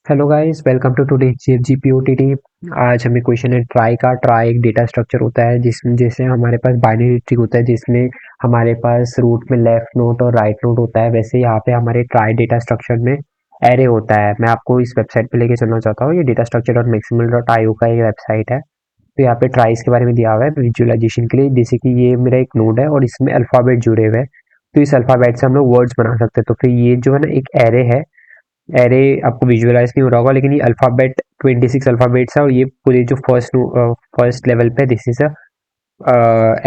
Hello guys, welcome to today जीपीओटीटी। आज हमें क्वेश्चन है ट्राई का। ट्राई एक डेटा स्ट्रक्चर होता है जिसमें जैसे हमारे पास बाइनरी ट्री होता है जिसमें हमारे पास रूट में लेफ्ट नोड और राइट नोड होता है। वैसे यहाँ पे हमारे ट्राई डेटा स्ट्रक्चर में एरे होता है। मैं आपको इस वेबसाइट पे लेके चलना चाहता हूँ। ये data structure dot maximal dot IO का एक वेबसाइट है। तो यहाँ पे ट्राइस के बारे में दिया हुआ है विजुअलाइजेशन के लिए। जैसे कि ये मेरा एक नोड है और इसमें अल्फाबेट जुड़े हुए हैं। तो इस अल्फाबेट से हम लोग वर्ड्स बना सकते हैं। तो फिर ये जो है ना एक एरे है। एरे आपको विजुअलाइज नहीं हो रहा होगा, लेकिन ये अल्फाबेट 26 अल्फाबेट्स है और ये पूरे जो फर्स्ट लेवल पे दिस इज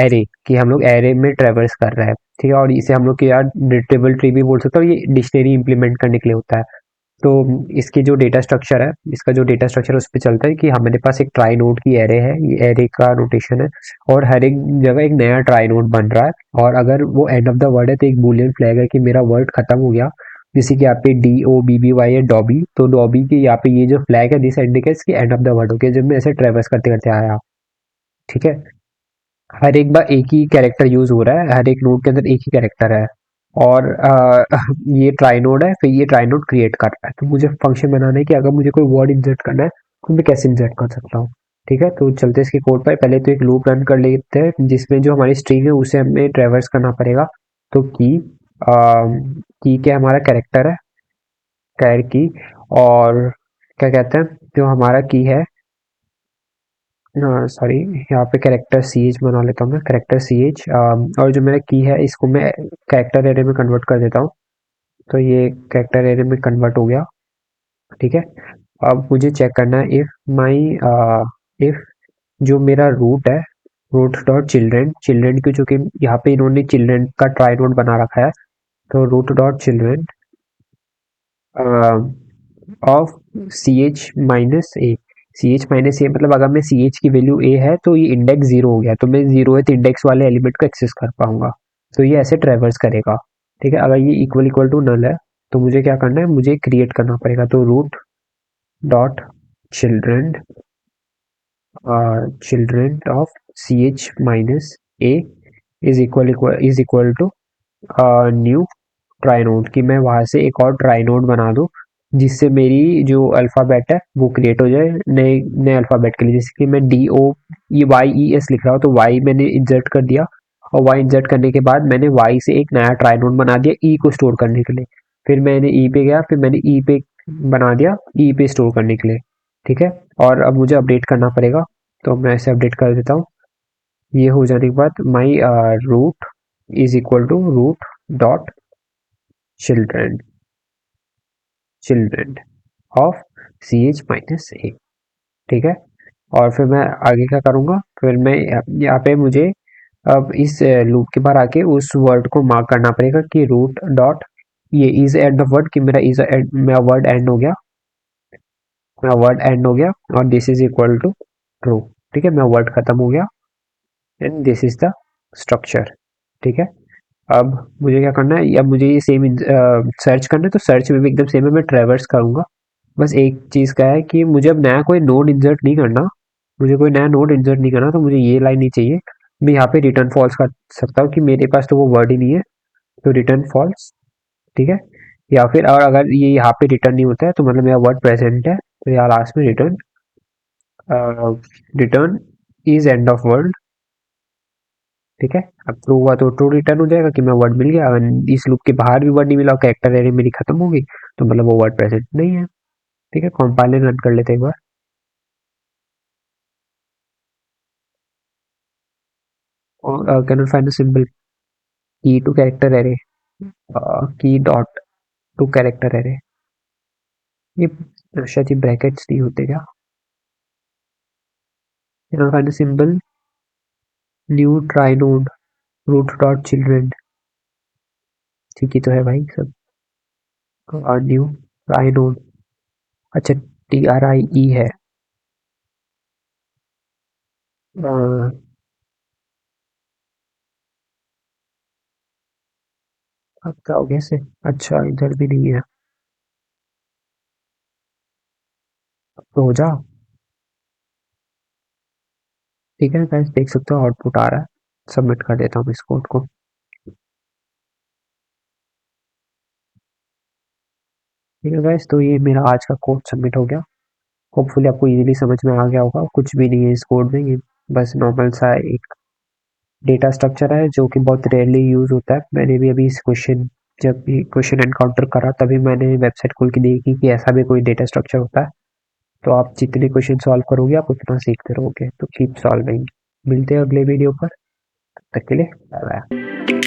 एरे कि हम लोग एरे में ट्रेवर्स कर रहे हैं। ठीक है, और इसे हम लोग की यार टेबल ट्री भी बोल सकते हो। ये डिक्शनरी इंप्लीमेंट करने के लिए होता है। तो इसकी जो डेटा स्ट्रक्चर है, इसका जो डेटा स्ट्रक्चर है उस पर चलता है कि हमारे पास एक ट्राई नोड की एरे है। ये एरे का नोटेशन है और हर एक जगह एक नया ट्राई नोड बन रहा है। और अगर वो एंड ऑफ द वर्ड है तो एक बूलियन फ्लैग है कि मेरा वर्ड खत्म हो गया। जैसे कि यहाँ पे DOBBY है डॉबी, तो डॉबी के यहाँ पे ये जो फ्लैग है दिस इंडिकेट्स कि एंड ऑफ द वर्ड हो गया जब मैं ऐसे ट्रेवर्स करते करते आया। ठीक है, हर एक बार एक ही कैरेक्टर यूज हो रहा है, हर एक नोड के अंदर एक ही कैरेक्टर है। और ये ट्राई नोड है, फिर ये ट्राई नोड क्रिएट कर रहा है। तो मुझे फंक्शन बनाना है कि अगर मुझे कोई वर्ड इंसर्ट करना है तो मैं कैसे इंसर्ट कर सकता हूँ। ठीक है, तो चलते इसके कोड पर। पहले तो एक लूप रन कर लेते हैं जिसमें जो हमारी स्ट्रिंग है उसे हमें ट्रेवर्स करना पड़ेगा। तो की क्या हमारा कैरेक्टर है, कैर की। और क्या कहते हैं, जो हमारा की है, सॉरी, यहाँ पे कैरेक्टर सी एच बना लेता हूँ मैं, कैरेक्टर सी एच। और जो मेरा की है इसको मैं कैरेक्टर एरे में कन्वर्ट कर देता हूँ। तो ये कैरेक्टर एरे में कन्वर्ट हो गया। ठीक है, अब मुझे चेक करना है इफ माई इफ जो मेरा रूट है, रूट डॉट चिल्ड्रेन, चिल्ड्रेन की चूंकि यहाँ पे इन्होंने चिल्ड्रेन का ट्राई नोड बना रखा है। तो root dot children of CH-A। CH-A मतलब अगर मैं CH की वैल्यू A है तो ये इंडेक्स जीरो हो गया, तो मैं जीरो इंडेक्स वाले एलिमेंट को एक्सेस कर पाऊंगा। तो ये ऐसे ट्रेवर्स करेगा। ठीक है, अगर ये इक्वल इक्वल टू नल है तो मुझे क्या करना है, मुझे क्रिएट करना पड़ेगा। तो root dot children children of CH-A is equal to new trie node, कि मैं वहां से एक और ट्राई नोड बना दूं जिससे मेरी जो अल्फाबेट है वो क्रिएट हो जाए नए नए अल्फाबेट के लिए। जैसे कि मैं DOYES लिख रहा हूँ तो वाई मैंने इंसर्ट कर दिया। और वाई इंसर्ट करने के बाद मैंने वाई से एक नया ट्राई नोड बना दिया ई को स्टोर करने के लिए। फिर मैंने ई पे गया, फिर मैंने ई पे बना दिया ई पे स्टोर करने के लिए। ठीक है, और अब मुझे अपडेट करना पड़ेगा। तो मैं ऐसे अपडेट कर देता हूँ। ये हो जाने के बाद my root is equal to root dot children children of CH-A। ठीक है, और फिर मैं आगे क्या करूँगा, फिर मैं यहाँ पे मुझे अब इस लूप के बाहर आके उस वर्ड को मार्क करना पड़ेगा कि रूट डॉट ये इज एंड ऑफ वर्ड, कि मेरा वर्ड एंड हो गया, मेरा वर्ड एंड हो गया और this is equal to true. ठीक है, मेरा वर्ड खत्म हो गया and this is the structure. ठीक है, अब मुझे क्या करना है, अब मुझे ये सेम सर्च करना है। तो सर्च में भी एकदम सेम है, मैं ट्रेवर्स करूंगा। बस एक चीज़ का है कि मुझे अब नया कोई नोड इंसर्ट नहीं करना, मुझे कोई नया नोड इंसर्ट नहीं करना। तो मुझे ये लाइन नहीं चाहिए। मैं यहाँ पे रिटर्न फॉल्स कर सकता हूँ कि मेरे पास तो वो वर्ड ही नहीं है। तो रिटर्न फॉल्स। ठीक है, या फिर और अगर ये यहाँ पे रिटर्न नहीं होता है तो मतलब मेरा वर्ड प्रेजेंट है तो यहाँ लास्ट में return return is end of word. ठीक है, अब ट्रू हुआ तो ट्रू रिटर्न हो जाएगा कि मैं वर्ड मिल गया। अगर इस लूप के बाहर भी वर्ड नहीं मिला और कैरेक्टर एरे मेरी खत्म हो गई तो मतलब वो वर्ड प्रेजेंट नहीं है। ठीक है, कंपाइलर रन कर लेते हैं एक बार। और can find the symbol key to character array, key dot to character array. ये शायद ये ब्रैकेट्स नहीं होते क्या। Can find the symbol new trie node root dot children. ठीक ही तो है भाई सब। और न्यू ट्राई नोड, अच्छा TRIE है। अ, अब क्या हो गया इसे, अच्छा इधर भी नहीं है। अब तो हो जा। ठीक है गाइस, देख सकते हो आउटपुट आ रहा है। सबमिट कर देता हूँ इस कोड को। ठीक है गाइस, तो ये मेरा आज का कोड सबमिट हो गया। होपफुली आपको इजीली समझ में आ गया होगा। कुछ भी नहीं है इस कोड में, ये बस नॉर्मल सा एक डेटा स्ट्रक्चर है जो कि बहुत रेयरली यूज होता है। मैंने भी अभी इस क्वेश्चन जब भी क्वेश्चन एनकाउंटर करा तभी मैंने वेबसाइट खोल के देखी कि ऐसा भी कोई डेटा स्ट्रक्चर होता है। तो आप जितने क्वेश्चन सॉल्व करोगे आप उतना सीखते रहोगे। तो कीप सॉल्विंग। मिलते हैं अगले वीडियो पर, तब तक के लिए बाय बाय।